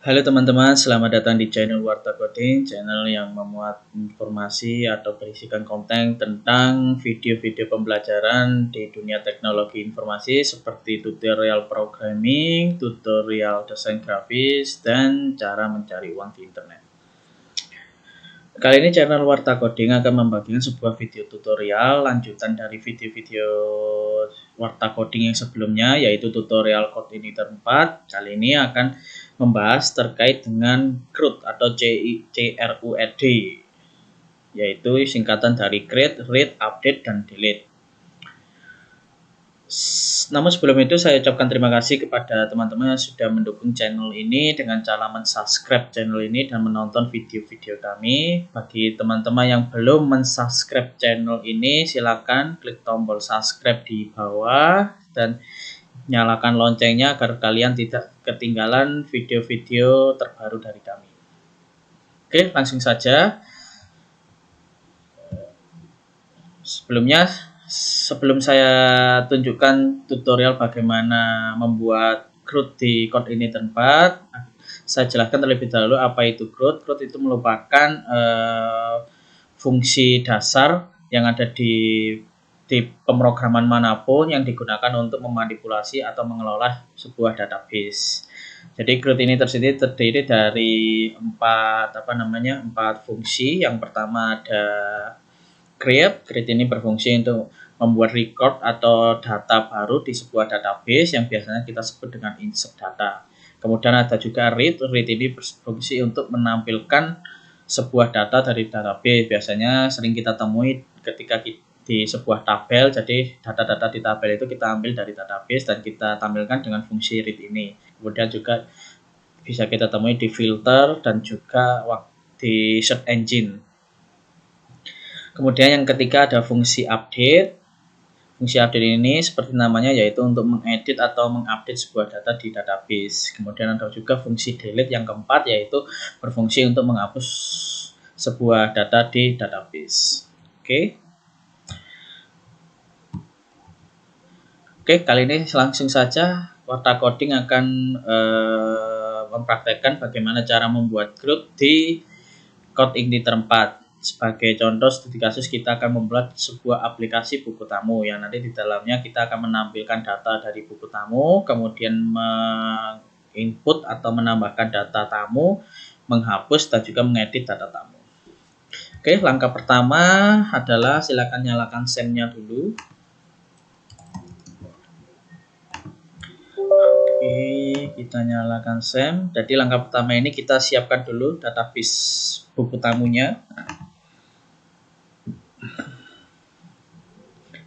Halo teman-teman, selamat datang di channel Warta Coding, channel yang memuat informasi atau berisikan konten tentang video-video pembelajaran di dunia teknologi informasi seperti tutorial programming, tutorial desain grafis, dan cara mencari uang di internet. Kali ini channel Warta Coding akan membagikan sebuah video tutorial lanjutan dari video-video Warta Coding yang sebelumnya, yaitu tutorial Code Editor 4. Kali ini akan membahas terkait dengan CRUD atau CRUD, yaitu singkatan dari create, read, update, dan delete. Namun sebelum itu saya ucapkan terima kasih kepada teman-teman yang sudah mendukung channel ini dengan cara mensubscribe channel ini dan menonton video-video kami. Bagi teman-teman yang belum mensubscribe channel ini, silakan klik tombol subscribe di bawah dan nyalakan loncengnya agar kalian tidak ketinggalan video-video terbaru dari kami. Oke, langsung saja. Sebelum saya tunjukkan tutorial bagaimana membuat CRUD di Code Editor 4, saya jelaskan terlebih dahulu apa itu CRUD. CRUD itu merupakan fungsi dasar yang ada di pemrograman manapun yang digunakan untuk memanipulasi atau mengelola sebuah database. Jadi CRUD ini terdiri dari empat fungsi. Yang pertama ada create ini berfungsi untuk membuat record atau data baru di sebuat database yang biasanya kita sebut dengan insert data. Kemudian ada juga read ini berfungsi untuk menampilkan sebuah data dari database. Biasanya sering kita temui ketika di sebuah tabel, jadi data-data di tabel itu kita ambil dari database dan kita tampilkan dengan fungsi read ini. Kemudian juga bisa kita temui di filter dan juga di search engine. Kemudian yang ketiga ada fungsi update. Fungsi update ini seperti namanya yaitu untuk mengedit atau mengupdate sebuah data di database. Kemudian ada juga fungsi delete yang keempat yaitu berfungsi untuk menghapus sebuah data di database. Oke, kali ini langsung saja Warta Coding akan mempraktekkan bagaimana cara membuat CRUD di Code Editor 4. Sebagai contoh studi kasus, kita akan membuat sebuah aplikasi buku tamu yang nanti di dalamnya kita akan menampilkan data dari buku tamu, kemudian menginput atau menambahkan data tamu, menghapus dan juga mengedit data tamu. Oke, langkah pertama adalah silakan nyalakan SAM-nya dulu. Oke, kita nyalakan SAM. Jadi langkah pertama ini kita siapkan dulu database buku tamunya.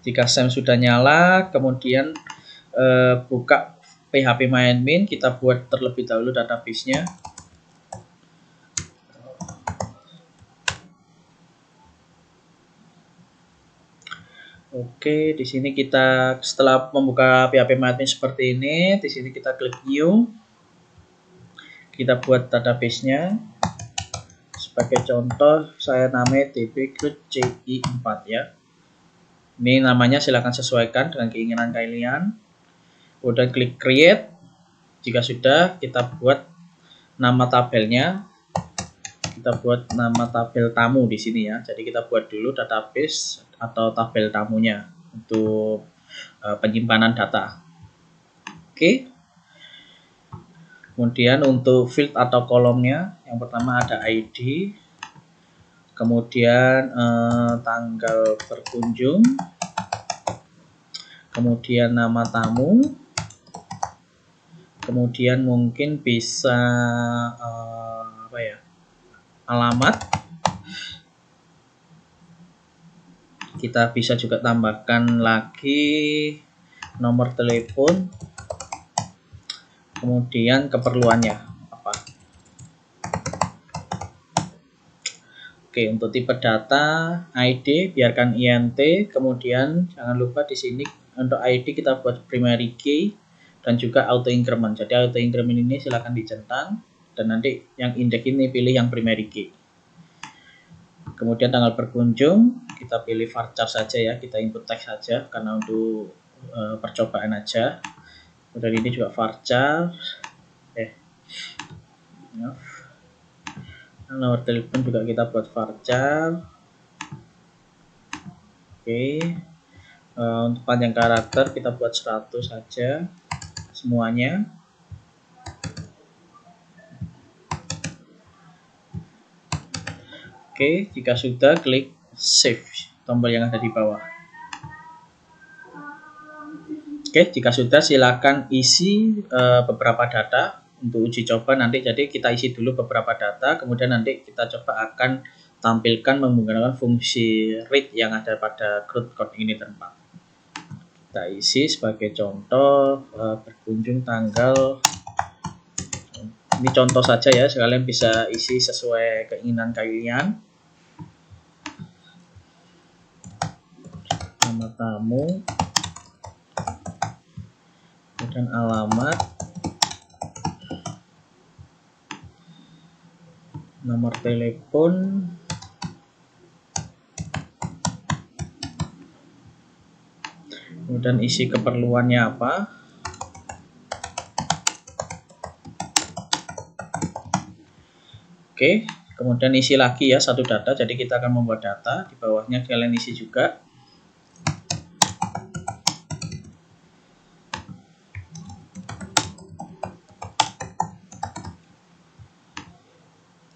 Jika SAM sudah nyala, kemudian buka phpMyAdmin, kita buat terlebih dahulu database-nya. Oke, di sini kita setelah membuka phpMyAdmin seperti ini, di sini kita klik New. Kita buat database-nya. Sebagai contoh, saya namanya dbcrudci4 ya. Ini namanya silakan sesuaikan dengan keinginan kalian. Kemudian klik create. Jika sudah, kita buat nama tabelnya. Kita buat nama tabel tamu di sini ya. Jadi kita buat dulu database atau tabel tamunya untuk penyimpanan data. Oke. Kemudian untuk field atau kolomnya, yang pertama ada ID. Kemudian tanggal berkunjung, kemudian nama tamu, kemudian mungkin bisa alamat. Kita bisa juga tambahkan lagi nomor telepon, kemudian keperluannya. Oke, untuk tipe data ID biarkan int, kemudian jangan lupa di sini untuk ID kita buat primary key dan juga auto increment. Jadi auto increment ini silakan dicentang dan nanti yang index ini pilih yang primary key. Kemudian tanggal berkunjung kita pilih varchar saja ya, kita input teks saja karena untuk percobaan aja. Kemudian ini juga varchar. Nomor telepon juga kita buat varchar. Oke. Untuk panjang karakter kita buat 100 saja semuanya. Oke, jika sudah klik save tombol yang ada di bawah. Oke, jika sudah silakan isi beberapa data untuk uji coba nanti. Jadi kita isi dulu beberapa data, kemudian nanti kita coba akan tampilkan menggunakan fungsi read yang ada pada CRUD coding ini tempat. Kita isi sebagai contoh berkunjung tanggal. Ini contoh saja ya, sekalian bisa isi sesuai keinginan kalian. Nama tamu, kemudian alamat, nomor telepon, kemudian isi keperluannya apa. Oke, kemudian isi lagi ya satu data, jadi kita akan membuat data, di bawahnya kalian isi juga.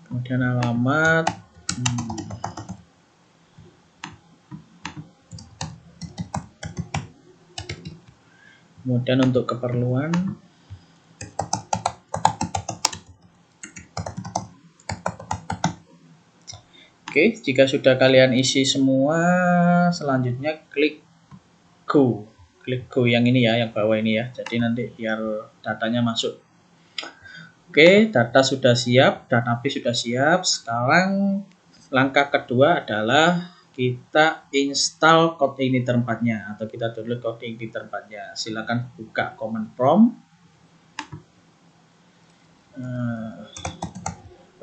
Kemudian alamat, kemudian untuk keperluan, oke, jika sudah kalian isi semua, selanjutnya klik go. Klik go yang ini ya, yang bawah ini ya. Jadi nanti biar datanya masuk. Oke, data sudah siap, database sudah siap. Sekarang langkah kedua adalah kita install code igniter 4-nya atau kita download code igniter 4-nya. Silakan buka command prompt.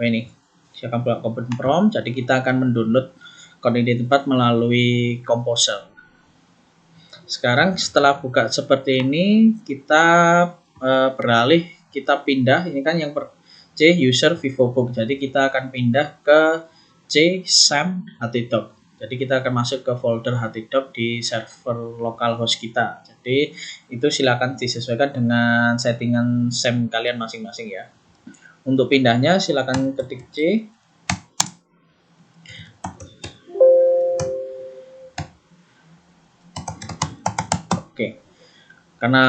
Ini silakan buka command prompt. Jadi kita akan mendownload code igniter 4 melalui Composer. Sekarang setelah buka seperti ini, kita beralih, kita pindah. Ini kan yang C user VivoBook. Jadi kita akan pindah ke C SAM htdoc. Jadi kita akan masuk ke folder htdoc di server localhost kita. Jadi itu silakan disesuaikan dengan settingan SAM kalian masing-masing ya. Untuk pindahnya silakan ketik C. Oke. Karena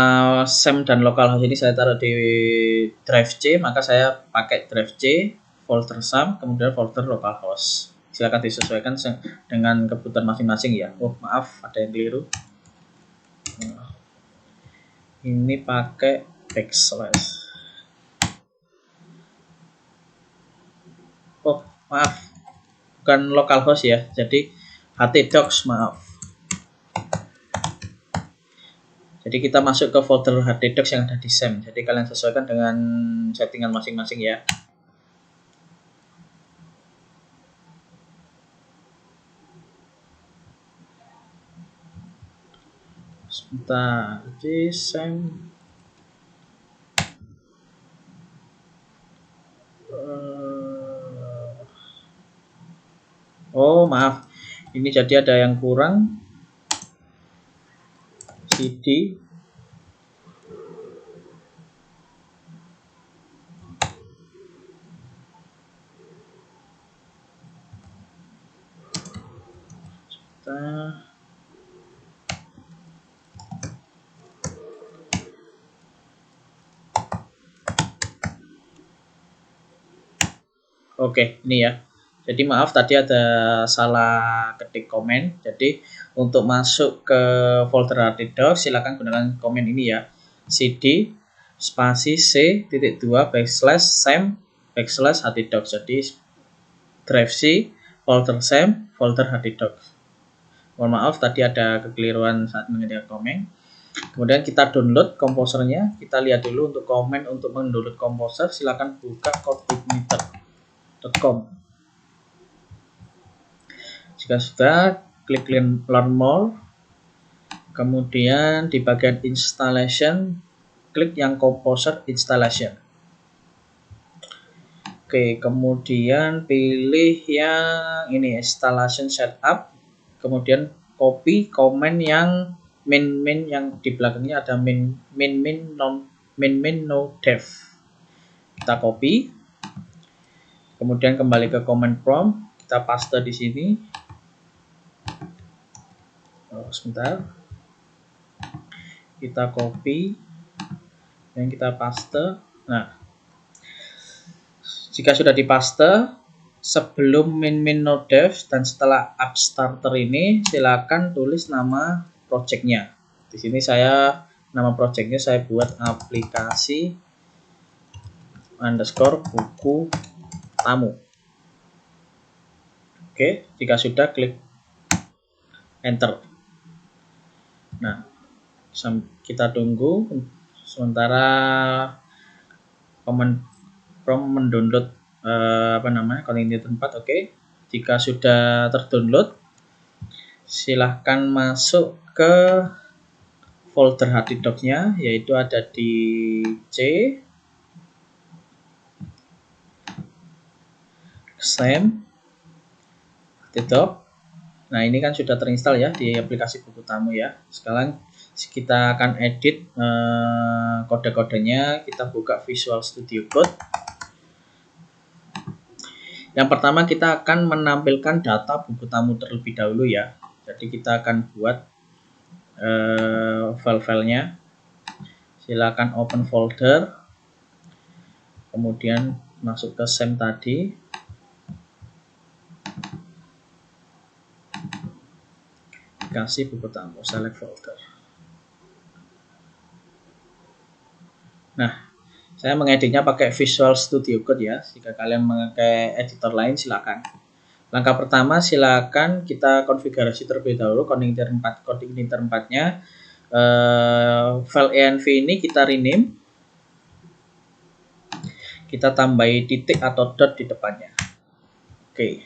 SAM dan localhost ini saya taruh di drive C, maka saya pakai drive C, folder SAM, kemudian folder localhost. Silakan disesuaikan dengan kebutuhan masing-masing ya. Oh maaf, ada yang keliru. Ini pakai backslash. Oh maaf, bukan localhost ya. Jadi htdoc, maaf. Jadi kita masuk ke folder htdoc yang ada di SAM. Jadi kalian sesuaikan dengan settingan masing-masing ya. Sebentar, di SAM. Oh maaf, ini jadi ada yang kurang. CD Oke, ini ya. Jadi maaf tadi ada salah ketik komen. Jadi untuk masuk ke folder htdoc silakan gunakan komen ini ya. CD spasi C.2 backslash SAM backslash htdoc. Jadi drive C, folder SAM, folder htdoc. Mohon maaf tadi ada kekeliruan saat mengetik komen. Kemudian kita download komposernya. Kita lihat dulu untuk komen untuk mendownload komposer. Silakan buka codeigniter.com. Jika sudah, klik learn more. Kemudian di bagian installation, klik yang composer installation. Oke, kemudian pilih yang ini installation setup, kemudian copy komen yang min yang di belakangnya ada min no dev. Kita copy, kemudian kembali ke command prompt, kita paste di sini. Sebentar, kita copy dan kita paste. Nah, jika sudah dipaste, sebelum min no dev dan setelah app starter ini, silakan tulis nama projectnya. Di sini nama projectnya saya buat aplikasi underscore buku tamu. Oke, jika sudah klik enter. Nah, kita tunggu sementara command prompt mendownload konten tempat. Oke, jika sudah terdownload, silahkan masuk ke folder HardDocs-nya, yaitu ada di C, same, HardDocs. Nah, ini kan sudah terinstall ya di aplikasi buku tamu ya. Sekarang kita akan edit kode-kodenya. Kita buka Visual Studio Code. Yang pertama kita akan menampilkan data buku tamu terlebih dahulu ya. Jadi kita akan buat file-filenya. Silakan open folder. Kemudian masuk ke SAM tadi. Kasih buku tamu, select folder. Nah, saya mengeditnya pakai Visual Studio Code ya. Jika kalian memakai editor lain silakan. Langkah pertama silakan kita konfigurasi terlebih dahulu koordinator 4-nya. File env ini kita rename. Kita tambahi titik atau dot di depannya. Oke.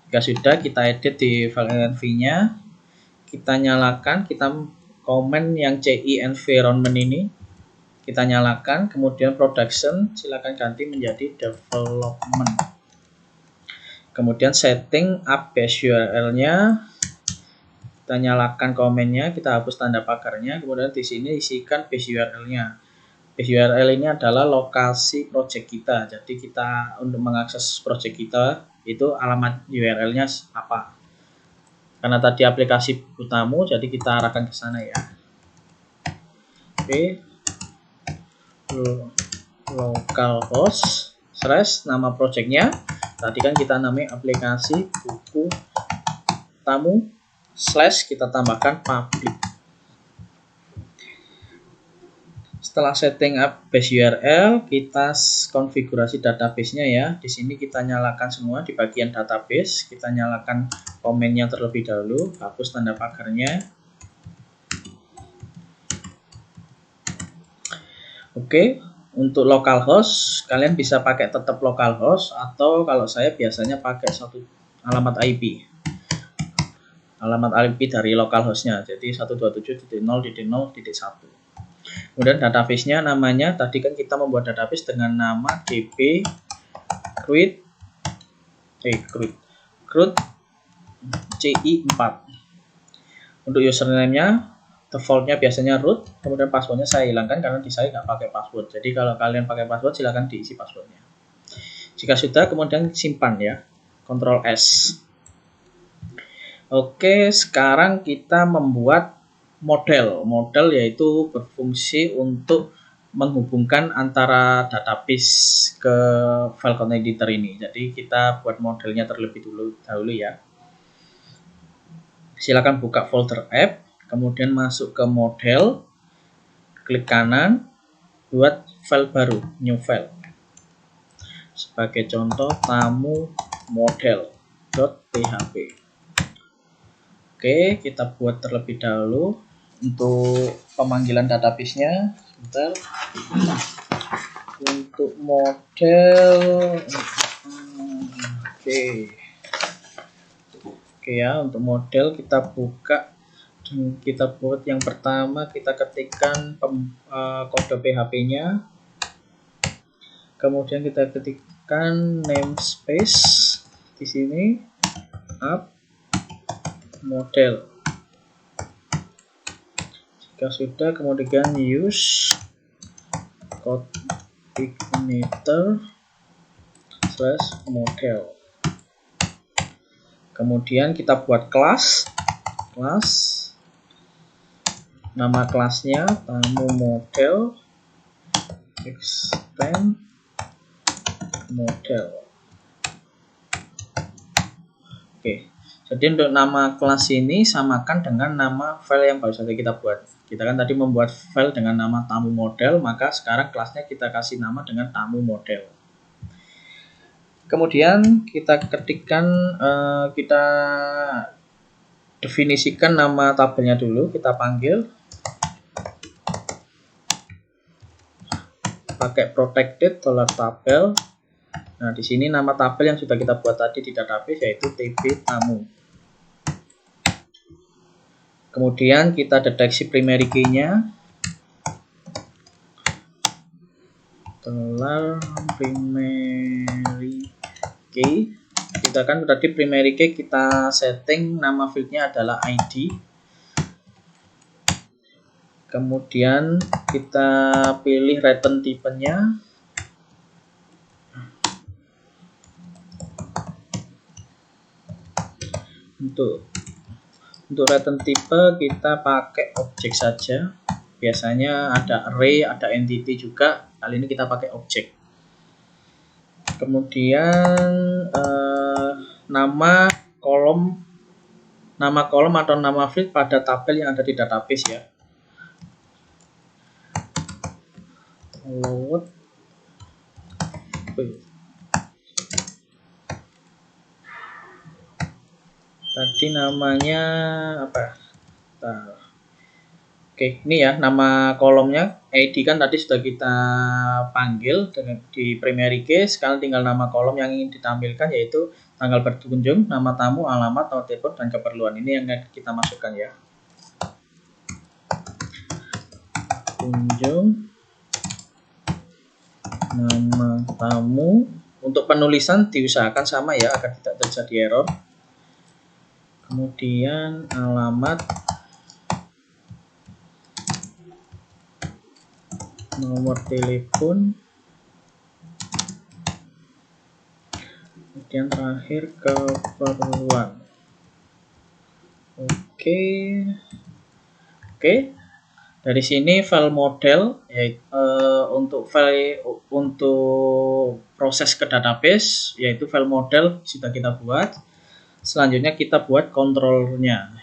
Jika sudah, kita edit di file env-nya. Kita nyalakan, kita komen yang CI environment ini. Kita nyalakan, kemudian production silakan ganti menjadi development. Kemudian setting app base URL-nya, kita nyalakan komennya, kita hapus tanda pagarnya, kemudian di sini isikan base URL-nya. Base URL ini adalah lokasi project kita. Jadi kita untuk mengakses project kita itu alamat URL-nya apa. Karena tadi aplikasi buku tamu, jadi kita arahkan ke sana ya. Oke. Localhost / nama projectnya tadi kan kita namai aplikasi buku tamu / kita tambahkan public. Setelah setting up base URL, kita konfigurasi database-nya ya. Di sini kita nyalakan semua di bagian database, kita nyalakan komennya terlebih dahulu, hapus tanda pagarnya. Oke, untuk localhost kalian bisa pakai tetap localhost atau kalau saya biasanya pakai satu alamat IP. Alamat IP dari localhost-nya. Jadi 127.0.0.1. Kemudian database-nya namanya tadi kan kita membuat database dengan nama db create ci4. Untuk username-nya defaultnya biasanya root, kemudian passwordnya saya hilangkan karena di saya nggak pakai password. Jadi kalau kalian pakai password silahkan diisi passwordnya. Jika sudah kemudian simpan ya, Ctrl S. Oke, sekarang kita membuat model yaitu berfungsi untuk menghubungkan antara database ke file content editor ini. Jadi kita buat modelnya terlebih dahulu ya. Silakan buka folder app. Kemudian masuk ke model, klik kanan, buat file baru, new file. Sebagai contoh tamu model.php. Oke, kita buat terlebih dahulu untuk pemanggilan database-nya. Sebentar. Untuk model, oke ya, untuk model kita buka. Kita buat yang pertama, kita ketikkan kode PHP-nya. Kemudian kita ketikkan namespace di sini up model. Jika sudah, kemudian use code igniter slash model. Kemudian kita buat kelas nama kelasnya tamu model extend model. Oke, jadi untuk nama kelas ini samakan dengan nama file yang baru saja kita buat. Kita kan tadi membuat file dengan nama tamu model, maka sekarang kelasnya kita kasih nama dengan tamu model. Kemudian kita ketikkan, kita definisikan nama tabelnya dulu, kita panggil pakai protected $tabel. Nah, di sini nama tabel yang sudah kita buat tadi di database yaitu tb tamu. Kemudian kita deteksi primary key-nya. Primary key. Kita kan tadi primary key kita setting nama fieldnya adalah ID. Kemudian kita pilih return tipenya. Untuk return tipe kita pakai objek saja. Biasanya ada array, ada entity juga. Kali ini kita pakai objek. Kemudian nama kolom atau nama field pada tabel yang ada di database ya. Load tadi namanya apa? Oke, ini ya nama kolomnya. ID kan tadi sudah kita panggil di primary key. Sekarang tinggal nama kolom yang ingin ditampilkan yaitu tanggal berkunjung, nama tamu, alamat, nomor telepon, dan keperluan. Ini yang kita masukkan ya. Kunjung, nama tamu. Untuk penulisan diusahakan sama ya agar tidak terjadi error. Kemudian alamat, nomor telepon, kemudian terakhir keperluan. Oke. Dari sini file model yaitu untuk proses ke database yaitu file model sudah kita buat. Selanjutnya kita buat controllernya.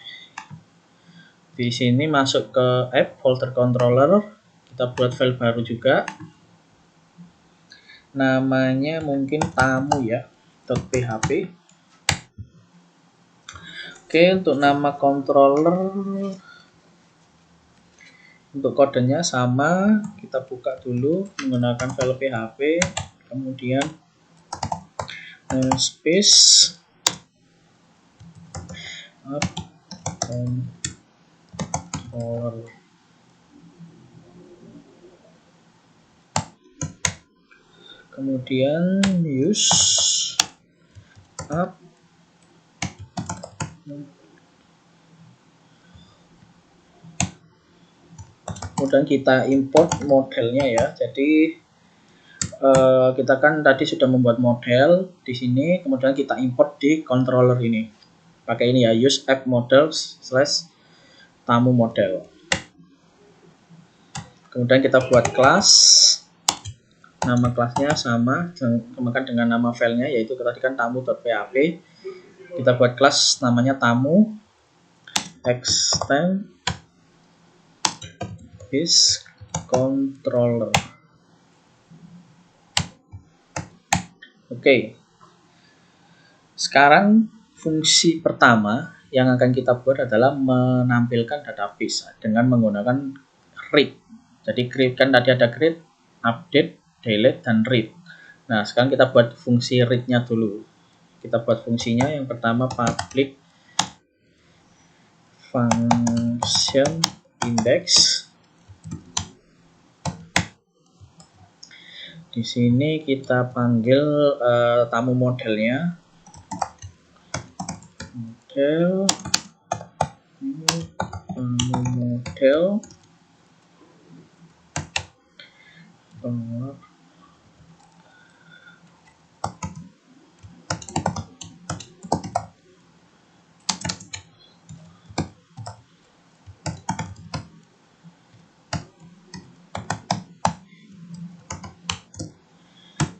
Di sini masuk ke app folder controller, kita buat file baru juga. Namanya mungkin tamu ya, .php. Oke, untuk nama controller, untuk kodenya sama, kita buka dulu menggunakan file php, kemudian space controller. Kemudian use up kemudian kita import modelnya ya. Jadi kita kan tadi sudah membuat model di sini, kemudian kita import di controller ini. Pakai ini ya, use app model / tamu model. Kemudian kita buat kelas. Nama kelasnya sama, samakan dengan nama filenya yaitu tadi kan tamu.php. Kita buat kelas namanya tamu extend is controller. Oke. Sekarang fungsi pertama yang akan kita buat adalah menampilkan database dengan menggunakan read. Jadi create kan tadi ada create, update, delete, dan read. Nah, sekarang kita buat fungsi read-nya dulu. Kita buat fungsinya yang pertama public function index. Di sini kita panggil tamu modelnya. Tamu model.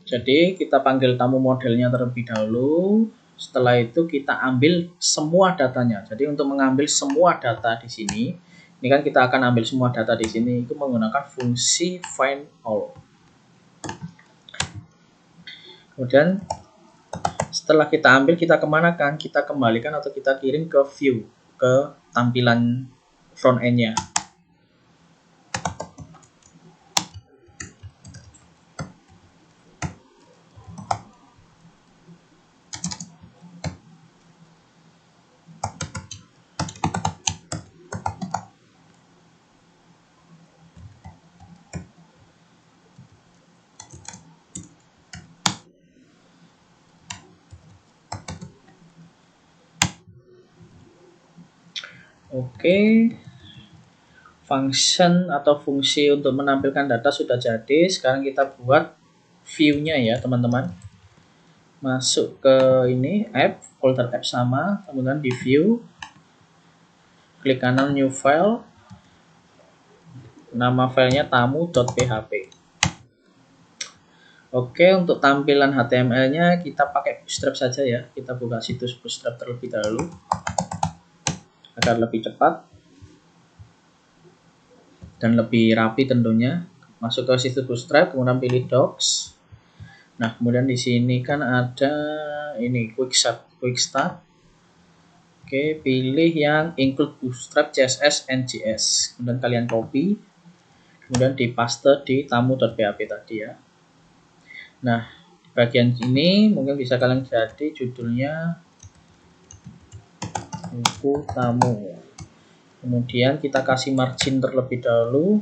Jadi kita panggil tamu modelnya terlebih dahulu. Setelah itu kita ambil semua datanya. Jadi untuk mengambil semua data di sini, ini kan kita akan ambil semua data di sini itu menggunakan fungsi find all. Kemudian setelah kita ambil, kita kemanakan? Kita kembalikan atau kita kirim ke view, ke tampilan front end-nya. Oke, function atau fungsi untuk menampilkan data sudah jadi. Sekarang kita buat view-nya ya teman-teman. Masuk ke ini app, folder app sama, kemudian di view, klik kanan new file, nama filenya tamu.php. Oke, untuk tampilan HTML-nya kita pakai Bootstrap saja ya. Kita buka situs Bootstrap terlebih dahulu agar lebih cepat dan lebih rapi tentunya. Masuk ke situs Bootstrap, kemudian pilih Docs. Nah, kemudian di sini kan ada ini Quick Start. Oke, pilih yang include Bootstrap CSS and JS. Kemudian kalian copy, kemudian dipaste di tamu.php tadi ya. Nah, di bagian ini mungkin bisa kalian jadi judulnya buku tamu. Kemudian kita kasih margin terlebih dahulu.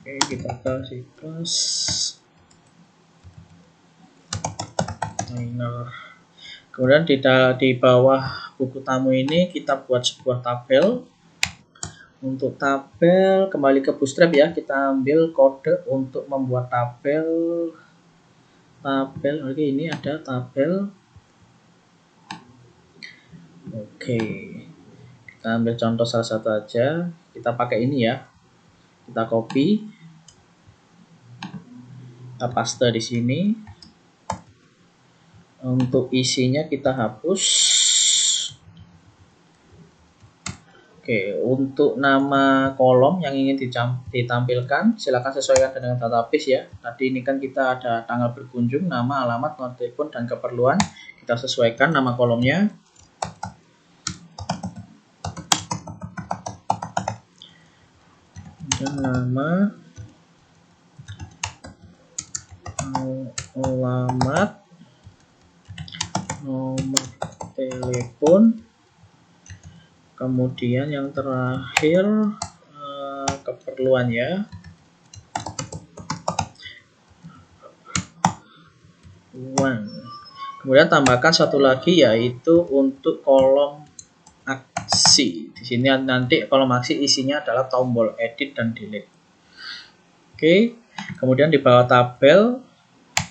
Oke, kita kasih plus minor. Kemudian di bawah buku tamu ini kita buat sebuah tabel. Untuk tabel kembali ke Bootstrap ya, kita ambil kode untuk membuat tabel. Oke, ini ada tabel. Oke, kita ambil contoh salah satu aja. Kita pakai ini ya. Kita copy, kita paste di sini. Untuk isinya kita hapus. Oke, untuk nama kolom yang ingin ditampilkan, silakan sesuaikan dengan database ya. Tadi ini kan kita ada tanggal berkunjung, nama, alamat, nomor telepon, dan keperluan. Kita sesuaikan nama kolomnya. Dan nama, alamat, nomor telepon. Kemudian yang terakhir keperluan ya. Kemudian tambahkan satu lagi yaitu untuk kolom aksi. Di sini nanti kolom aksi isinya adalah tombol edit dan delete. Oke. Kemudian di bawah tabel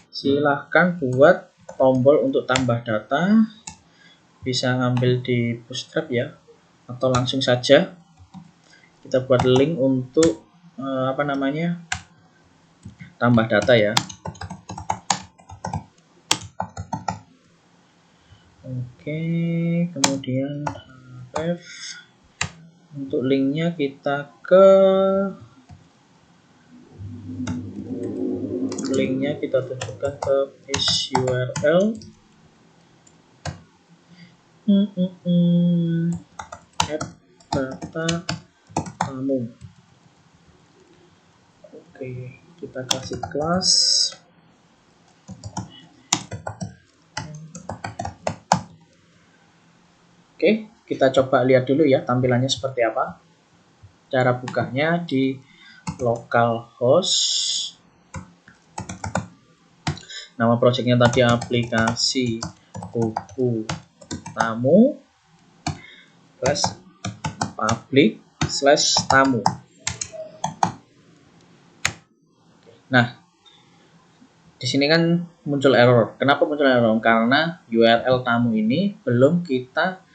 silahkan buat tombol untuk tambah data. Bisa ngambil di Bootstrap ya. Atau langsung saja kita buat link untuk tambah data ya. Oke, kemudian untuk linknya kita tunjukkan ke paste URL add data tamu. Oke, kita kasih kelas Oke, kita coba lihat dulu ya tampilannya seperti apa. Cara bukanya di localhost. Nama projectnya tadi aplikasi buku tamu /public/tamu. Nah, di sini kan muncul error. Kenapa muncul error? Karena URL tamu ini belum kita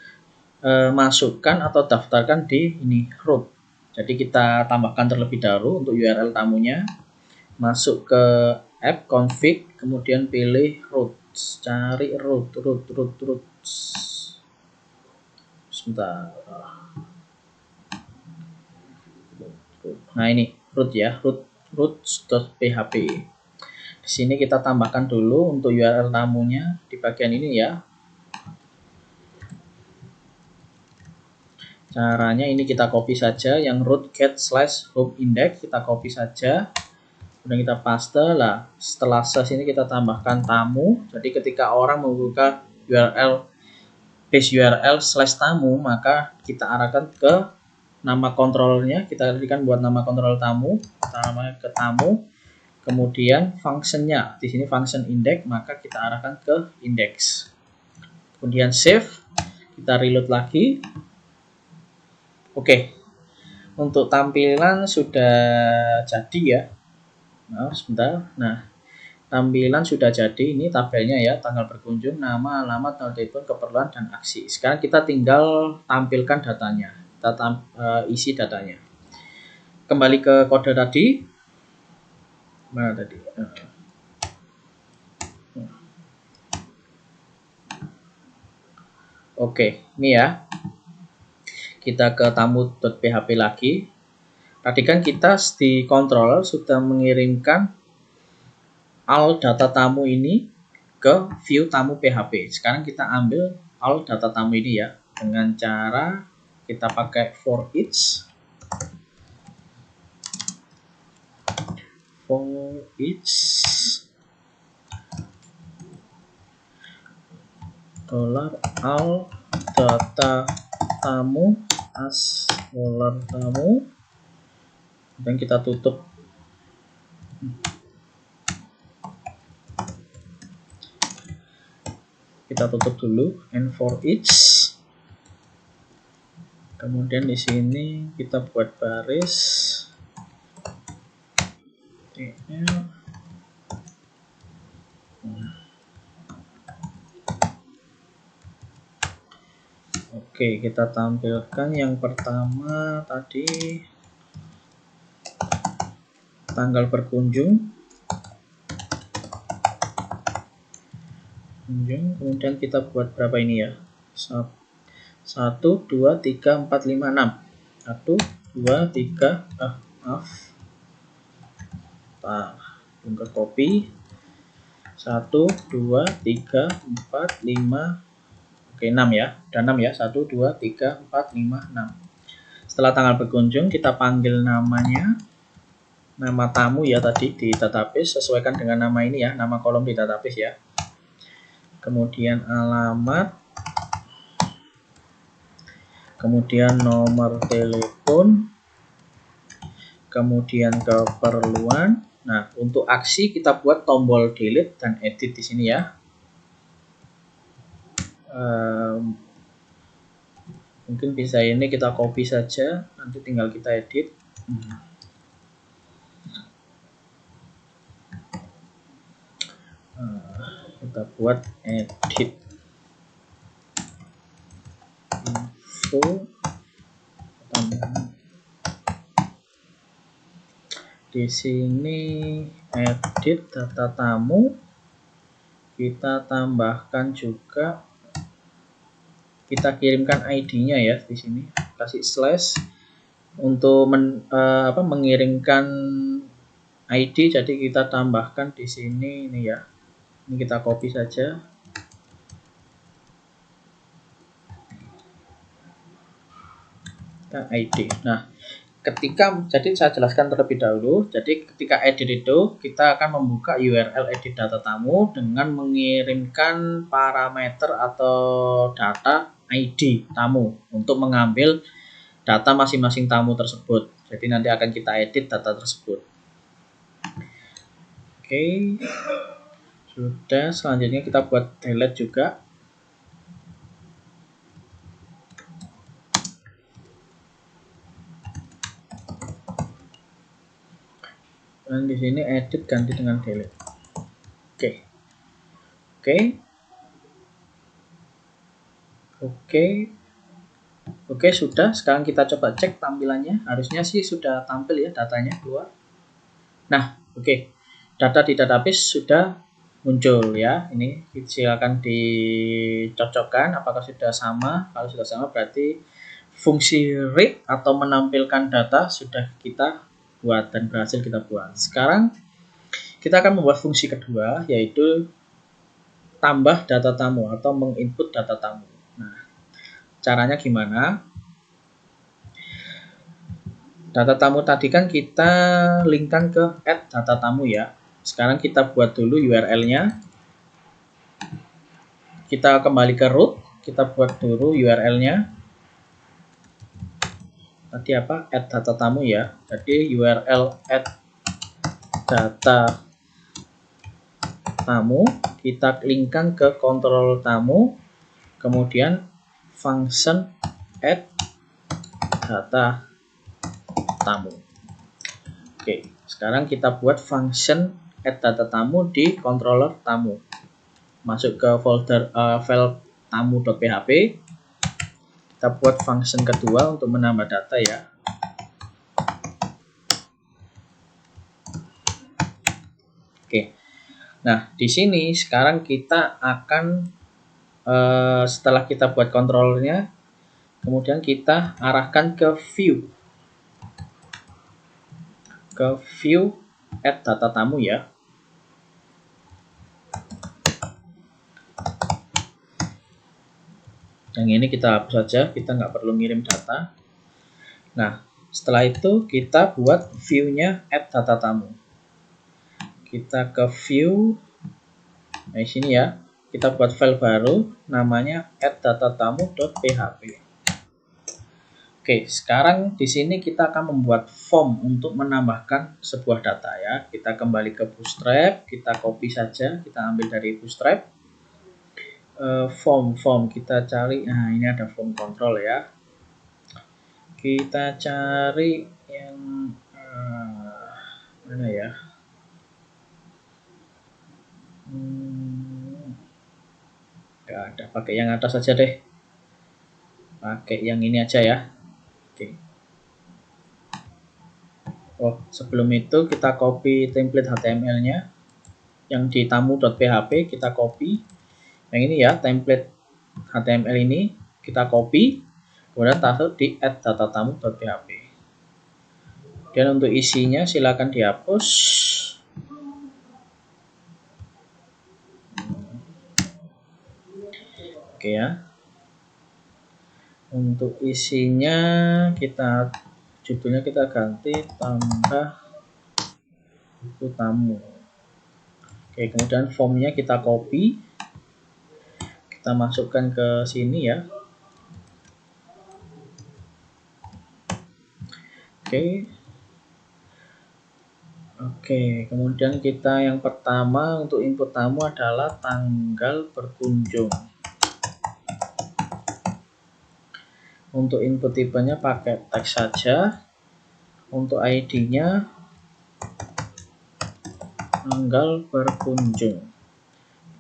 masukkan atau daftarkan di ini root. Jadi kita tambahkan terlebih dahulu untuk URL tamunya. Masuk ke app config, kemudian pilih root. Cari root. Sebentar. Nah, ini root ya, root.php. Di sini kita tambahkan dulu untuk URL tamunya di bagian ini ya. Caranya ini kita copy saja yang root get/home index, kita copy saja. Kemudian kita paste lah. Setelah sini kita tambahkan tamu. Jadi ketika orang membuka URL base URL/tamu, maka kita arahkan ke nama kontrolnya. Kita berikan buat nama kontrol tamu, nama ke tamu. Kemudian functionnya, di sini function index, maka kita arahkan ke index. Kemudian save, kita reload lagi. Oke, untuk tampilan sudah jadi ya. Nah, sebentar. Nah, tampilan sudah jadi. Ini tabelnya ya, tanggal berkunjung, nama, alamat, nomor telepon, keperluan, dan aksi. Sekarang kita tinggal tampilkan datanya. Kita isi datanya. Kembali ke kode tadi. Mana tadi? Oke, ini ya. Kita ke tamu.php lagi. Tadi kan kita di controller sudah mengirimkan all data tamu ini ke view tamu PHP. Sekarang kita ambil all data tamu ini ya dengan cara kita pakai for each $all data tamu as $tamu, dan kita tutup. Kita tutup dulu and for each. Kemudian di sini kita buat baris. Oke, kita tampilkan yang pertama tadi tanggal berkunjung. Kemudian kita buat berapa ini ya? 1, 2, 3, 4, 5, 6. 1, 2, 3, maaf. Kita copy. 1, 2, 3, 4, 5. Oke, 6 ya. Udah 6 ya. 1, 2, 3, 4, 5, 6. Setelah tanggal berkunjung, kita panggil namanya. Nama tamu ya tadi di database. Sesuaikan dengan nama ini ya. Nama kolom di database ya. Kemudian alamat. Kemudian nomor telepon. Kemudian keperluan. Nah, untuk aksi kita buat tombol delete dan edit di sini ya. Mungkin bisa ini kita copy saja, nanti tinggal kita edit. Kita buat edit info di sini, edit data tamu, kita tambahkan juga, kita kirimkan ID-nya ya di sini, kasih slash untuk mengirimkan ID, jadi kita tambahkan di sini ini ya. Ini kita copy saja. Kita ID. Nah, jadi saya jelaskan terlebih dahulu. Jadi ketika edit itu kita akan membuka URL edit data tamu dengan mengirimkan parameter atau data ID tamu untuk mengambil data masing-masing tamu tersebut. Jadi nanti akan kita edit data tersebut. Oke, sudah. Selanjutnya kita buat delete juga. Dan di sini edit ganti dengan delete. Oke, sudah. Sekarang kita coba cek tampilannya. Harusnya sih sudah tampil ya datanya keluar. Nah, oke. Data di database sudah muncul ya. Ini silakan dicocokkan apakah sudah sama. Kalau sudah sama berarti fungsi read atau menampilkan data sudah kita buat dan berhasil kita buat. Sekarang kita akan membuat fungsi kedua, yaitu tambah data tamu atau menginput data tamu. Nah, caranya gimana? Data tamu tadi kan kita linkkan ke add data tamu ya. Sekarang kita buat dulu URL-nya. Kita kembali ke root, kita buat dulu URL-nya. Tadi apa? Add data tamu ya. Jadi URL add data tamu, kita linkkan ke kontrol tamu, kemudian function add data tamu. Oke, sekarang kita buat function add data tamu di controller tamu. Masuk ke folder file tamu.php. Kita buat function kedua untuk menambah data ya. Oke. Nah, di sini sekarang kita akan setelah kita buat kontrolnya, kemudian kita arahkan ke view. Ke view add data tamu ya. Yang ini kita hapus saja, kita nggak perlu ngirim data. Nah, setelah itu kita buat view-nya add data tamu. Kita ke view, nah di sini ya, kita buat file baru, namanya add-data-tamu.php. Oke, sekarang di sini kita akan membuat form untuk menambahkan sebuah data ya. Kita kembali ke Bootstrap, kita copy saja, kita ambil dari Bootstrap. Form kita cari, nah ini ada form control ya. Kita cari yang mana ya? Gak ada, pakai yang atas saja deh. Pakai yang ini aja ya. Oke. Oh, sebelum itu kita copy template HTML-nya. Yang di tamu.php kita copy. Yang ini ya, template HTML ini kita copy, kemudian taruh di add-data-tamu.php. Dan untuk isinya silakan dihapus. Oke ya. Untuk isinya judulnya kita ganti tambah buku tamu. Oke, kemudian formnya kita copy. Kita masukkan ke sini ya. Oke, kemudian kita yang pertama untuk input tamu adalah tanggal berkunjung. Untuk input tipenya pakai teks saja. Untuk ID-nya tanggal berkunjung.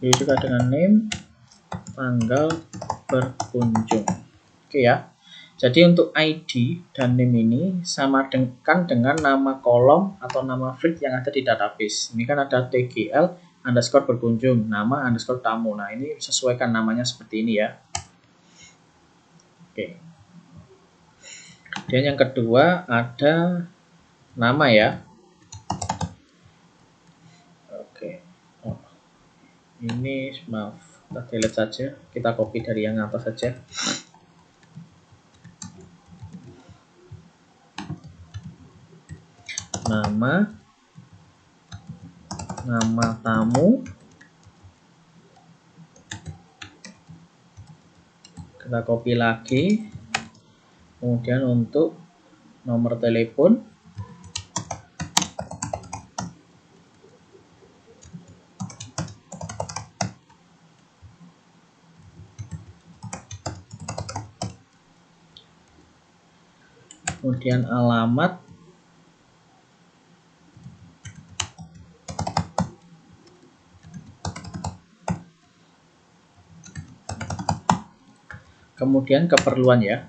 Jadi juga dengan name tanggal berkunjung. Oke ya. Jadi untuk ID dan name ini sama dengan nama kolom atau nama field yang ada di database. Ini kan ada tgl underscore berkunjung, nama underscore tamu. Nah ini sesuaikan namanya seperti ini ya. Oke. Dan yang kedua ada nama ya. Oke. Oh, ini maaf, kita delete saja. Kita copy dari yang atas saja. Nama tamu, kita copy lagi, kemudian untuk nomor telepon kemudian alamat, kemudian keperluan ya.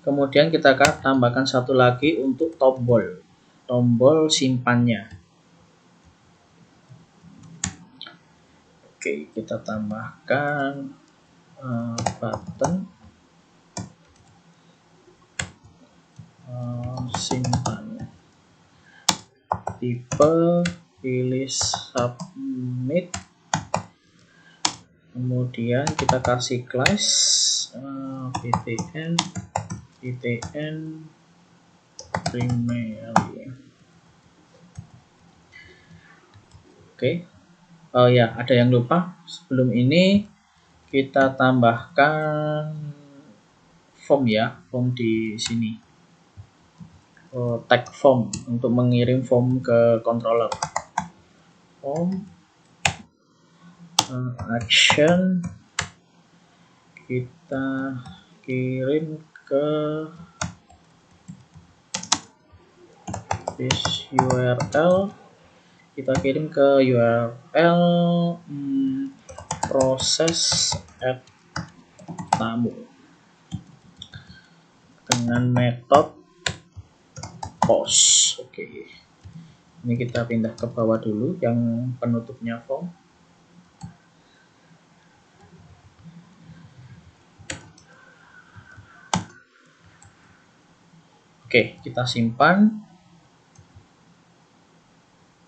Kemudian kita akan tambahkan satu lagi untuk tombol simpannya. Oke, kita tambahkan button simpan, tipe pilih submit, kemudian kita kasih class btn primary. Oke. Oh ya, ada yang lupa. Sebelum ini kita tambahkan form ya, form di sini. Tag form untuk mengirim form ke controller. Form action kita kirim ke this URL, kita kirim ke URL proses add tamu dengan metode post. Oke. Ini kita pindah ke bawah dulu yang penutupnya form. Oke, kita simpan.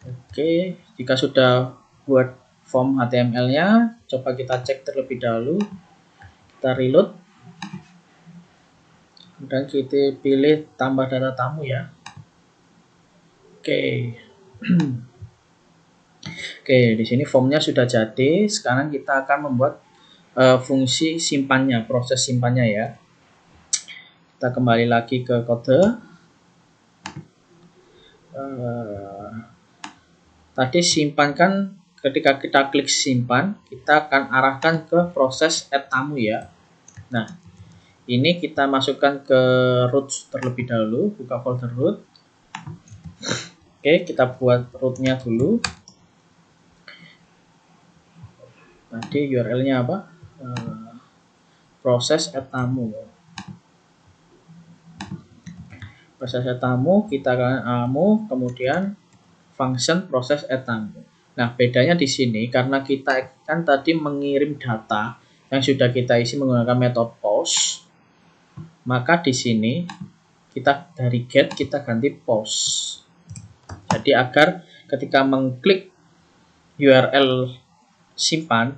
Oke, jika sudah buat form HTML-nya, coba kita cek terlebih dahulu. Kita reload. Dan kita pilih tambah data tamu ya. Oke. Oke, di sini formnya sudah jadi. Sekarang kita akan membuat fungsi simpannya, proses simpannya ya. Kita kembali lagi ke kode. Tadi simpan kan, ketika kita klik simpan, kita akan arahkan ke proses add tamu ya. Nah, ini kita masukkan ke root terlebih dahulu, buka folder root. Oke, kita buat rootnya dulu. Tadi URL-nya apa? Proses add tamu. Proses add tamu, kita akan kemudian function proses add tamu. Nah, bedanya di sini karena kita kan tadi mengirim data yang sudah kita isi menggunakan metode post, maka di sini kita dari get kita ganti post. Jadi agar ketika mengklik URL simpan,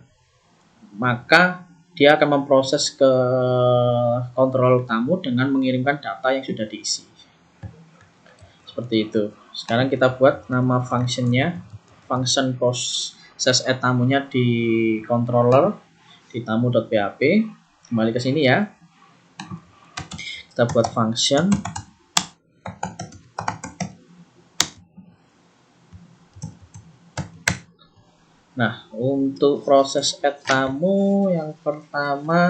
maka dia akan memproses ke kontrol tamu dengan mengirimkan data yang sudah diisi. Seperti itu. Sekarang kita buat nama functionnya, function proses add tamunya di controller di tamu.php. Kembali ke sini ya. Kita buat function. Nah, untuk proses add tamu yang pertama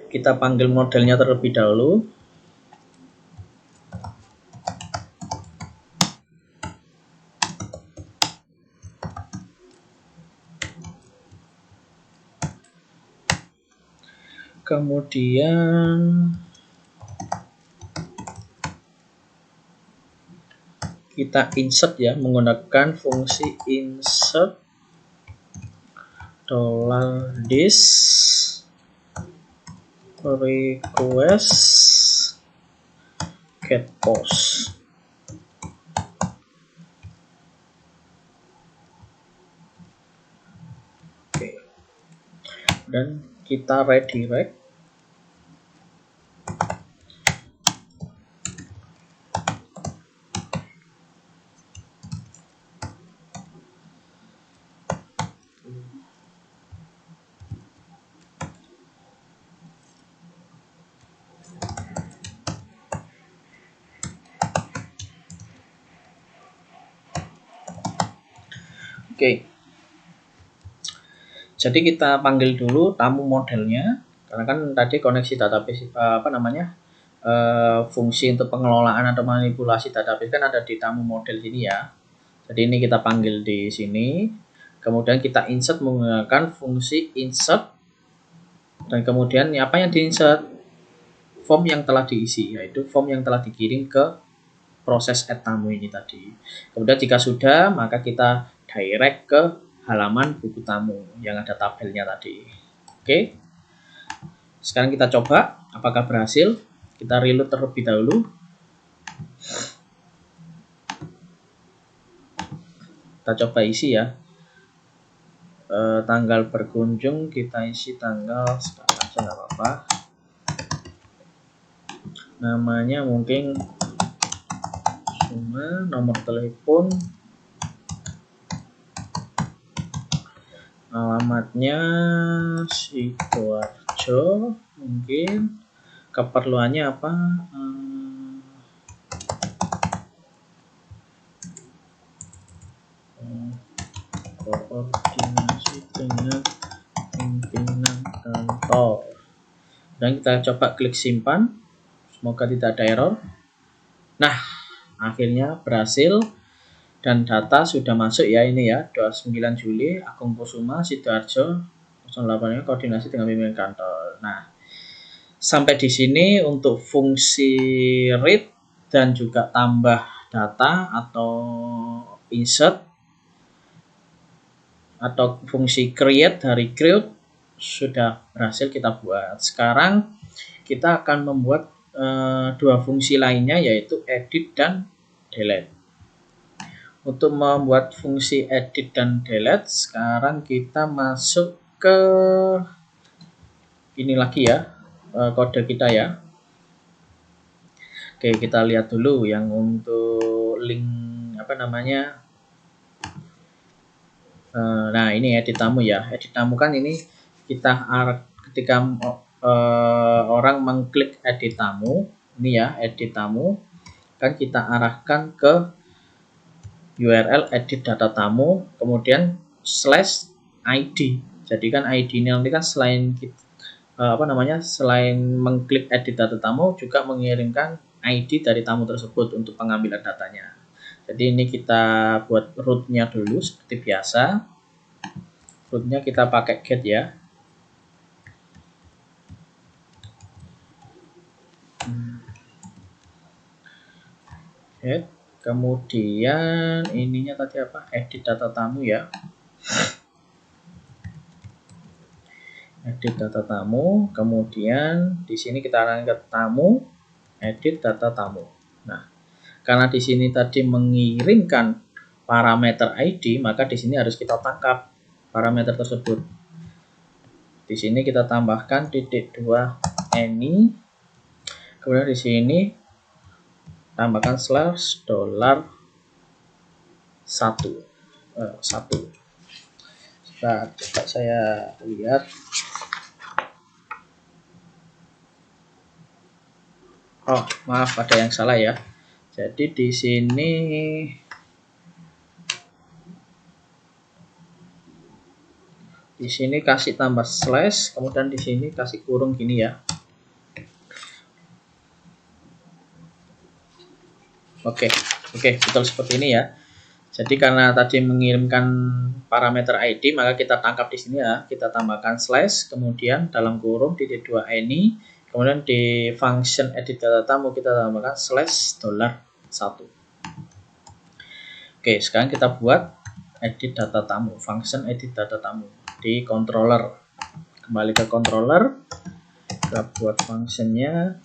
kita panggil modelnya terlebih dahulu. Kemudian kita insert ya menggunakan fungsi insert $this request get post. Oke. Dan kita redirect Oke. Jadi kita panggil dulu tamu modelnya, karena kan tadi koneksi database fungsi untuk pengelolaan atau manipulasi database kan ada di tamu model sini ya. Jadi ini kita panggil di sini, kemudian kita insert menggunakan fungsi insert, dan kemudian apa yang diinsert? Form yang telah diisi, yaitu form yang telah dikirim ke proses add tamu ini tadi. Kemudian jika sudah, maka kita direct ke halaman buku tamu yang ada tabelnya tadi. Oke. Sekarang kita coba apakah berhasil. Kita reload terlebih dahulu. Kita coba isi ya. Tanggal berkunjung kita isi tanggal sekarang aja nggak apa-apa. Namanya mungkin cuma, nomor telepon, alamatnya Sidoarjo, mungkin keperluannya apa, koordinasi dengan pimpinan kantor, dan kita coba klik simpan. Semoga tidak ada error. Nah, akhirnya berhasil dan data sudah masuk ya, ini ya, 29 Juli, Agung Kusuma, Sidoarjo, 08, koordinasi dengan pimpinan kantor. Nah, sampai di sini untuk fungsi read dan juga tambah data atau insert atau fungsi create dari create sudah berhasil kita buat. Sekarang kita akan membuat dua fungsi lainnya, yaitu edit dan delete. Untuk membuat fungsi edit dan delete, sekarang kita masuk ke ini lagi ya, kode kita ya. Oke, kita lihat dulu yang untuk link nah ini edit tamu ya. Edit tamu kan ini kita ketika orang mengklik edit tamu, ini ya edit tamu, kan kita arahkan ke URL edit data tamu, kemudian /id. Jadi kan ID ini nanti kan selain selain mengklik edit data tamu, juga mengirimkan ID dari tamu tersebut untuk pengambilan datanya. Jadi ini kita buat rootnya dulu seperti biasa. Rootnya kita pakai get ya. Get. Kemudian ininya tadi apa? Edit data tamu ya. Edit data tamu. Kemudian di sini kita arahkan ke tamu, edit data tamu. Nah, karena di sini tadi mengirimkan parameter ID, maka di sini harus kita tangkap parameter tersebut. Di sini kita tambahkan .2 any. Kemudian di sini tambahkan $1. Coba saya lihat. Oh, maaf, ada yang salah ya. Jadi di sini kasih tambah slash, kemudian di sini kasih kurung gini ya. Oke, betul seperti ini ya. Jadi karena tadi mengirimkan parameter ID, maka kita tangkap di sini ya. Kita tambahkan slash, kemudian dalam kurung .2 any. Kemudian di function edit data tamu kita tambahkan $1. Oke, sekarang kita buat edit data tamu, function edit data tamu di controller. Kembali ke controller, kita buat functionnya.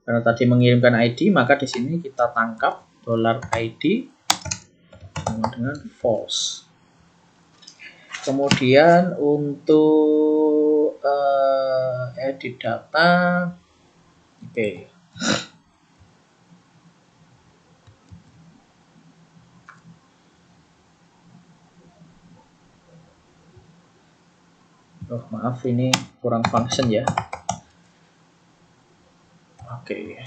Karena tadi mengirimkan ID, maka di sini kita tangkap $ID sama dengan false. Kemudian untuk edit data, oke. Oh, maaf, ini kurang function ya. Oke.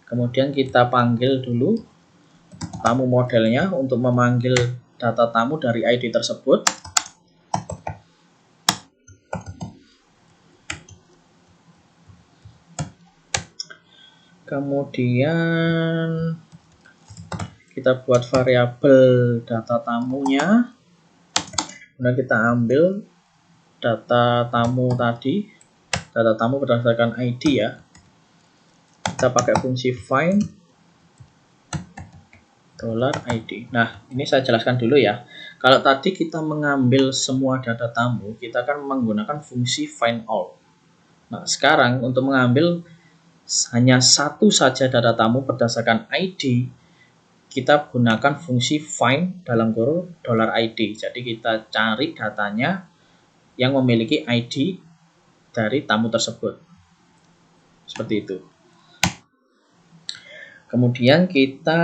Kemudian kita panggil dulu tamu modelnya untuk memanggil data tamu dari ID tersebut. Kemudian kita buat variabel data tamunya. Kemudian kita ambil data tamu tadi, data tamu berdasarkan ID ya. Kita pakai fungsi find $id. Nah, ini saya jelaskan dulu ya. Kalau tadi kita mengambil semua data tamu, kita akan menggunakan fungsi find all. Nah, sekarang untuk mengambil hanya satu saja data tamu berdasarkan ID, kita gunakan fungsi find dalam kurung $id. Jadi kita cari datanya yang memiliki ID dari tamu tersebut. Seperti itu. Kemudian kita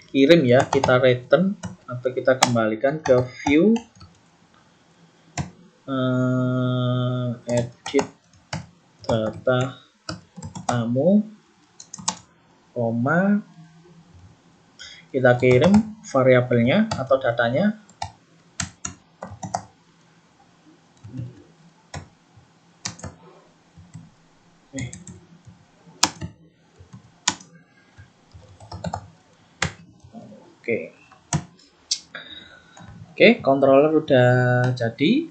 kirim ya, kita return atau kita kembalikan ke view edit data tamu, koma, kita kirim variabelnya atau datanya. Oke, controller udah jadi.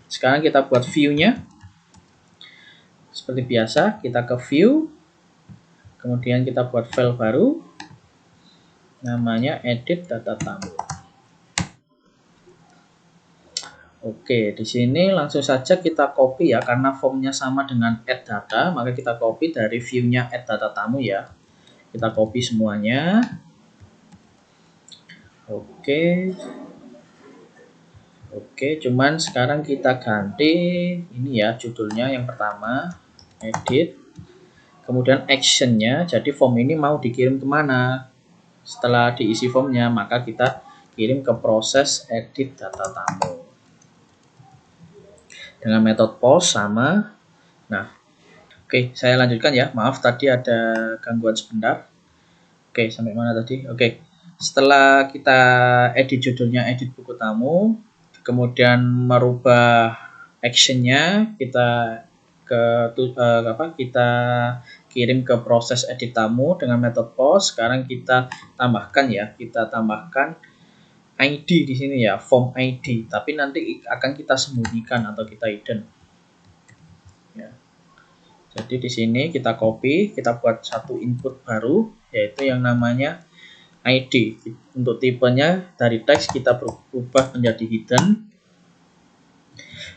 Sekarang kita buat view-nya. Seperti biasa, kita ke view. Kemudian kita buat file baru. Namanya edit data tamu. Oke, di sini langsung saja kita copy ya, karena formnya sama dengan add data, maka kita copy dari view-nya add data tamu ya. Kita copy semuanya. Oke, cuman sekarang kita ganti ini ya, judulnya yang pertama edit, kemudian actionnya. Jadi form ini mau dikirim kemana? Setelah diisi formnya, maka kita kirim ke proses edit data tamu dengan metode post sama. Nah, oke, saya lanjutkan ya. Maaf tadi ada gangguan sebentar. Oke, sampai mana tadi? Oke, setelah kita edit judulnya, edit buku tamu, kemudian merubah actionnya, kita kita kirim ke proses edit tamu dengan metode post. Sekarang kita tambahkan ya, ID di sini ya, form ID, tapi nanti akan kita sembunyikan atau kita hidden ya. Jadi di sini kita copy, kita buat satu input baru yaitu yang namanya ID. Untuk tipenya dari teks kita berubah menjadi hidden.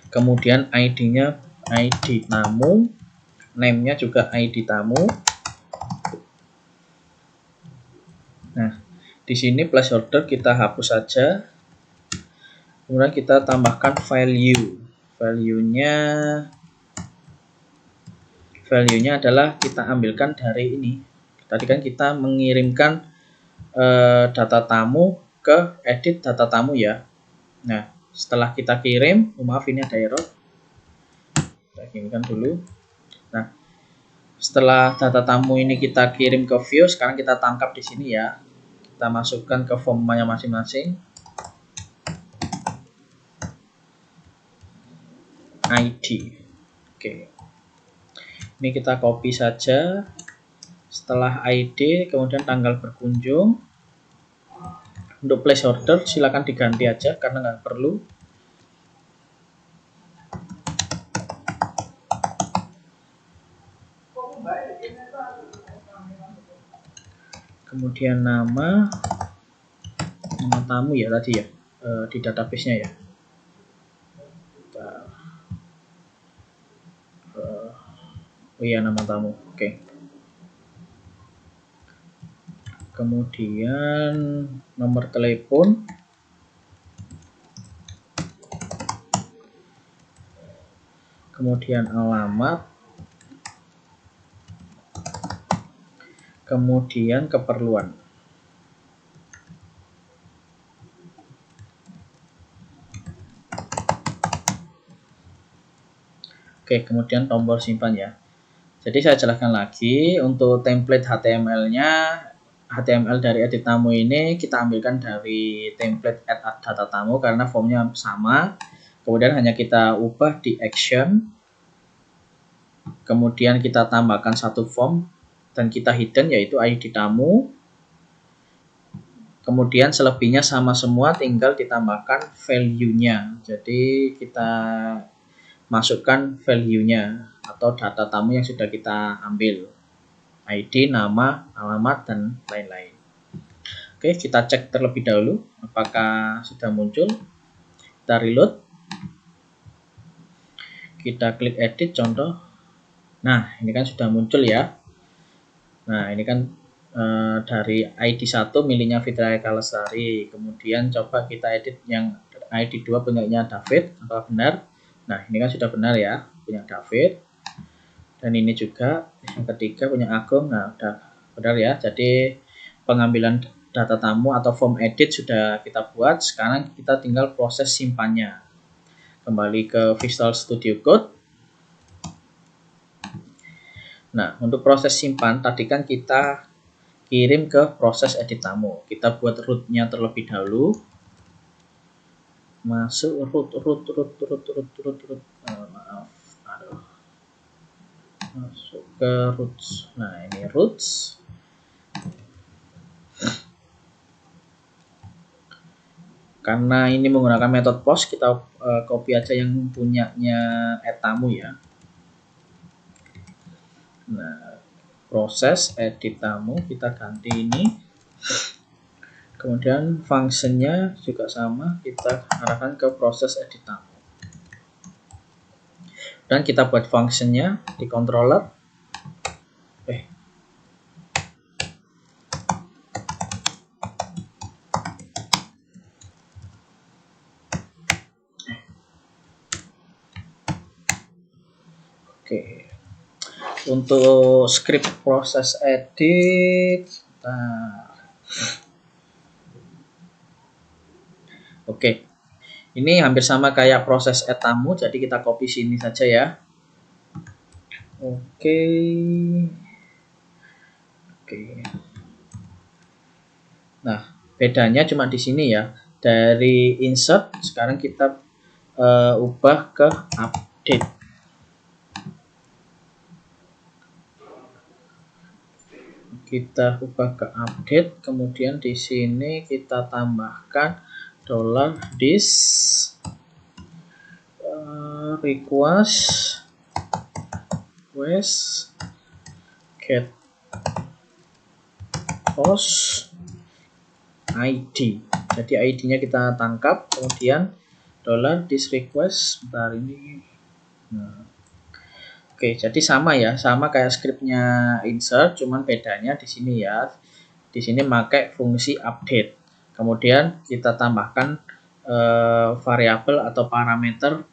Kemudian ID-nya ID tamu, name-nya juga ID tamu. Nah, di sini placeholder kita hapus saja. Kemudian kita tambahkan value. Value-nya adalah kita ambilkan dari ini. Tadi kan kita mengirimkan data tamu ke edit data tamu ya. Nah, setelah kita kirim, maaf ini ada error. Kita kirimkan dulu. Nah, setelah data tamu ini kita kirim ke view, sekarang kita tangkap di sini ya. Kita masukkan ke formnya masing-masing. ID. Oke. Ini kita copy saja. Setelah ID, kemudian tanggal berkunjung. Untuk placeholder silakan diganti aja karena nggak perlu. Kemudian nama tamu ya tadi ya, di database-nya ya. Oh iya, nama tamu. Oke. Kemudian nomor telepon, kemudian alamat, kemudian keperluan. Oke, kemudian tombol simpan ya. Jadi saya jelaskan lagi, untuk template HTML-nya HTML dari edit tamu ini kita ambilkan dari template add data tamu karena formnya sama. Kemudian hanya kita ubah di action. Kemudian kita tambahkan satu form dan kita hidden yaitu ID tamu. Kemudian selebihnya sama semua, tinggal ditambahkan value-nya. Jadi kita masukkan value-nya atau data tamu yang sudah kita ambil. ID, nama, alamat, dan lain-lain. Oke, kita cek terlebih dahulu apakah sudah muncul. Kita reload. Kita klik edit contoh. Nah, ini kan sudah muncul ya. Nah, ini kan dari ID 1 miliknya Fitri Eka Lestari. Kemudian coba kita edit yang ID 2 punyanya David, apakah benar? Nah, ini kan sudah benar ya, punya David. Dan ini juga yang ketiga punya Agung. Nah, udah benar ya. Jadi pengambilan data tamu atau form edit sudah kita buat. Sekarang kita tinggal proses simpannya. Kembali ke Visual Studio Code. Nah, untuk proses simpan tadi kan kita kirim ke proses edit tamu. Kita buat root-nya terlebih dahulu. Masuk root. Maaf. Aduh. Masuk ke roots. Nah, ini roots. Karena ini menggunakan metode post, kita copy aja yang punyanya add tamu ya. Nah, proses edit tamu kita ganti ini. Kemudian fungsinya juga sama, kita arahkan ke proses edit tamu. Dan kita buat fungsinya di controller. Oke. Untuk script proses edit. Nah. Oke. Ini hampir sama kayak proses add tamu, jadi kita copy sini saja ya. Oke. Nah, bedanya cuma di sini ya. Dari insert sekarang kita ubah ke update. Kita ubah ke update, kemudian di sini kita tambahkan $this request get host ID. Jadi ID-nya kita tangkap, kemudian $this request bentar ini. Nah. Oke, jadi sama ya, sama kayak scriptnya insert, cuman bedanya di sini ya. Di sini pakai fungsi update. Kemudian kita tambahkan variabel atau parameter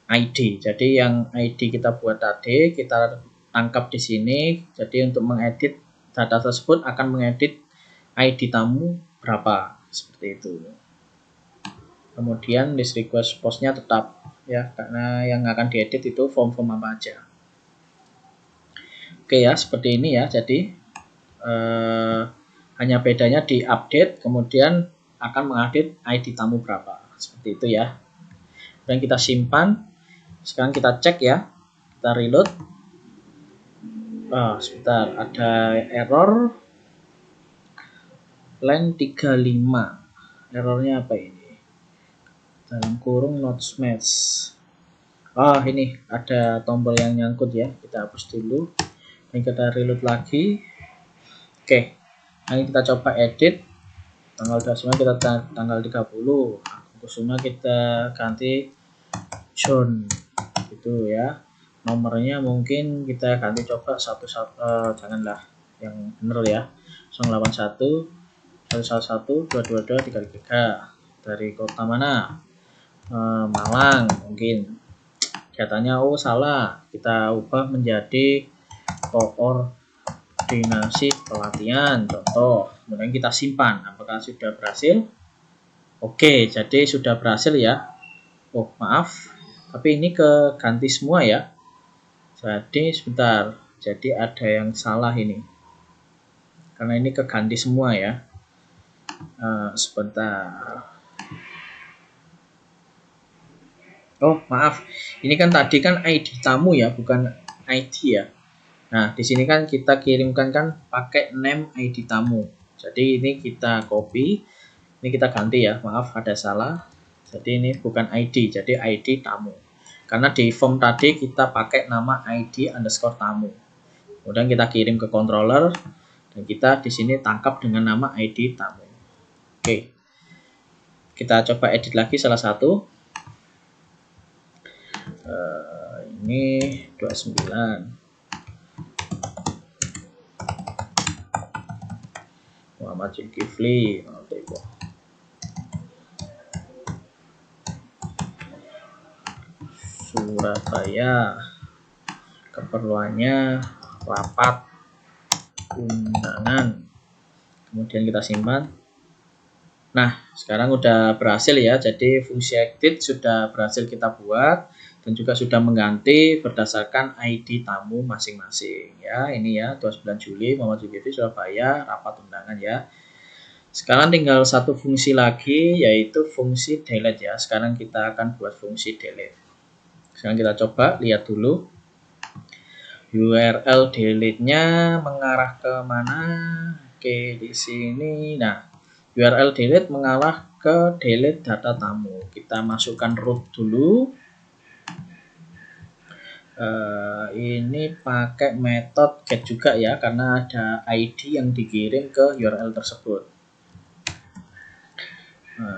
ID. Jadi yang ID kita buat tadi kita tangkap di sini. Jadi untuk mengedit data tersebut akan mengedit ID tamu berapa, seperti itu. Kemudian list request postnya tetap ya, karena yang akan diedit itu form-form apa aja. Oke ya, seperti ini ya. Jadi hanya bedanya di update, kemudian akan mengedit ID tamu berapa, seperti itu ya. Dan kita simpan. Sekarang kita cek ya, kita reload. Sebentar, ada error line 35. Errornya apa ini? Dalam kurung not match. Ini ada tombol yang nyangkut ya, kita hapus dulu. Dan kita reload lagi. Oke, ini kita coba edit. Tanggal dasarnya kita tanggal 30. Khususnya kita ganti John gitu ya. Nomornya mungkin kita ganti coba janganlah yang bener ya. 081 111 222 33. Dari kota mana? Malang mungkin. Katanya salah, kita ubah menjadi koordinasi pelatihan contoh. Kemudian kita simpan. Apakah sudah berhasil? Oke, jadi sudah berhasil ya. Maaf, tapi ini keganti semua ya. Jadi sebentar, jadi ada yang salah ini. karena ini keganti semua ya. Sebentar. Oh maaf, ini kan tadi kan ID tamu ya, bukan ID ya. Nah di sini kan kita kirimkan kan pakai name ID tamu. Jadi ini kita copy, ini kita ganti ya. Maaf ada salah. Jadi ini bukan ID, jadi ID tamu. Karena di form tadi kita pakai nama ID underscore tamu. Kemudian kita kirim ke controller dan kita di sini tangkap dengan nama ID tamu. Oke. Kita coba edit lagi salah satu. Ini 29. Muhammad Zulkifli. Surabaya. Keperluannya rapat undangan. Kemudian kita simpan. Nah, sekarang udah berhasil ya. Jadi fungsi edit sudah berhasil kita buat dan juga sudah mengganti berdasarkan ID tamu masing-masing ya. Ini ya 29 Juli Muhammad Zulkifli Surabaya rapat undangan ya. Sekarang tinggal satu fungsi lagi yaitu fungsi delete ya. Sekarang kita akan buat fungsi delete. Sekarang kita coba lihat dulu. URL delete-nya mengarah ke mana? Oke, di sini. Nah, URL delete mengarah ke delete data tamu. Kita masukkan root dulu. Ini pakai metode get juga ya, karena ada ID yang dikirim ke URL tersebut.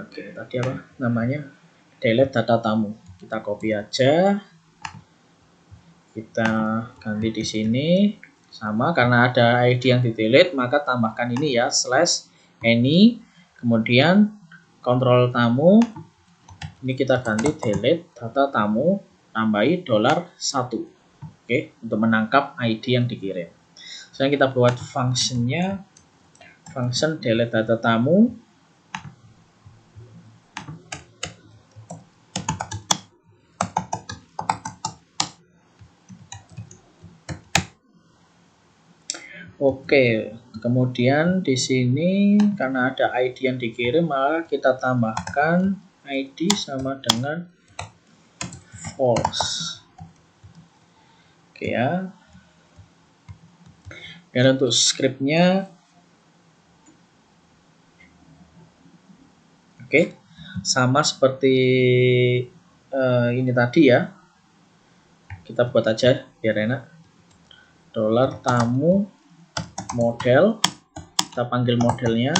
Oke, tadi apa namanya? Delete data tamu. Kita copy aja. Kita ganti di sini sama, karena ada ID yang di delete maka tambahkan ini ya /any, kemudian kontrol tamu. Ini kita ganti delete data tamu, tambahi $1. Oke, untuk menangkap ID yang dikirim. Sekarang kita buat functionnya, function delete data tamu. Oke, kemudian di sini karena ada ID yang dikirim, maka kita tambahkan ID sama dengan false. Oke ya. Dan untuk scriptnya, oke, sama seperti ini tadi ya. Kita buat aja biar enak. $tamu model, kita panggil modelnya,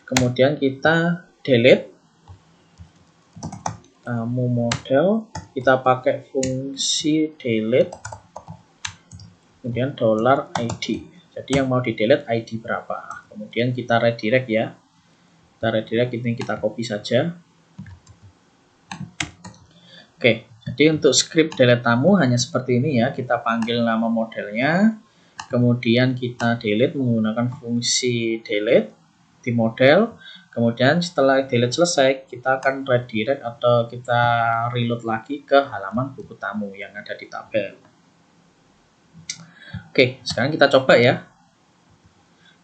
kemudian kita delete tamu model, kita pakai fungsi delete, kemudian $id. Jadi yang mau di delete ID berapa, kemudian kita redirect ya. Kita redirect, ini kita copy saja. Oke, jadi untuk script delete tamu hanya seperti ini ya. Kita panggil nama modelnya, kemudian kita delete menggunakan fungsi delete di model. Kemudian setelah delete selesai, kita akan redirect atau kita reload lagi ke halaman buku tamu yang ada di tabel. Oke, sekarang kita coba ya.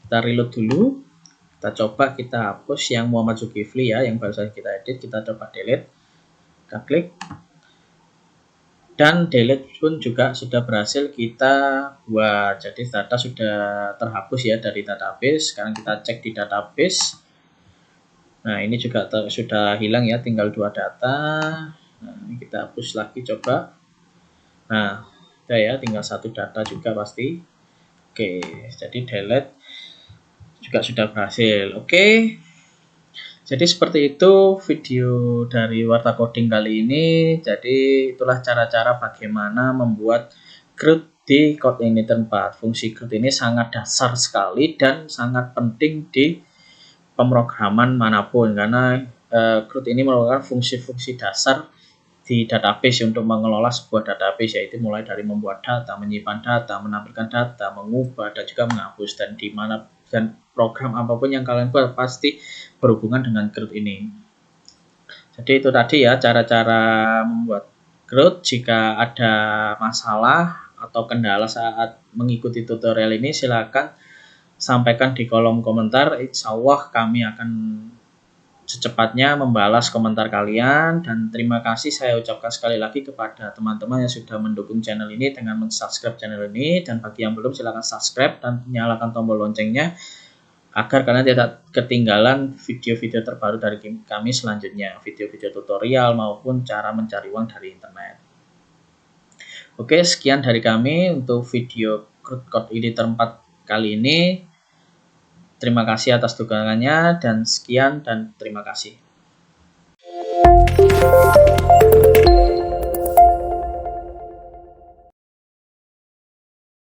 Kita reload dulu. Kita coba kita hapus yang Muhammad Zulkifli ya, yang baru saja kita edit. Kita coba delete. Kita klik. Dan delete pun juga sudah berhasil kita buat. Jadi data sudah terhapus ya dari database. Sekarang kita cek di database. Nah ini juga sudah hilang ya, tinggal 2 data. Nah, kita hapus lagi coba. Nah udah ya, tinggal 1 data juga pasti. Oke, jadi delete juga sudah berhasil. Oke. Jadi seperti itu video dari Warta Coding kali ini. Jadi itulah cara-cara bagaimana membuat CRUD di Codeinitor 4. Fungsi CRUD ini sangat dasar sekali dan sangat penting di pemrograman manapun, karena CRUD ini merupakan fungsi-fungsi dasar di database untuk mengelola sebuah database, yaitu mulai dari membuat data, menyimpan data, menampilkan data, mengubah dan juga menghapus, dan di mana dan program apapun yang kalian buat pasti berhubungan dengan CRUD ini. Jadi itu tadi ya cara-cara membuat CRUD. Jika ada masalah atau kendala saat mengikuti tutorial ini, silakan sampaikan di kolom komentar. Insya Allah kami akan secepatnya membalas komentar kalian, dan terima kasih saya ucapkan sekali lagi kepada teman-teman yang sudah mendukung channel ini dengan mensubscribe channel ini, dan bagi yang belum silahkan subscribe dan nyalakan tombol loncengnya agar kalian tidak ketinggalan video-video terbaru dari kami selanjutnya, video-video tutorial maupun cara mencari uang dari internet. Oke, sekian dari kami untuk video Code Editor 4 kali ini. Terima kasih atas dukungannya, dan sekian dan terima kasih.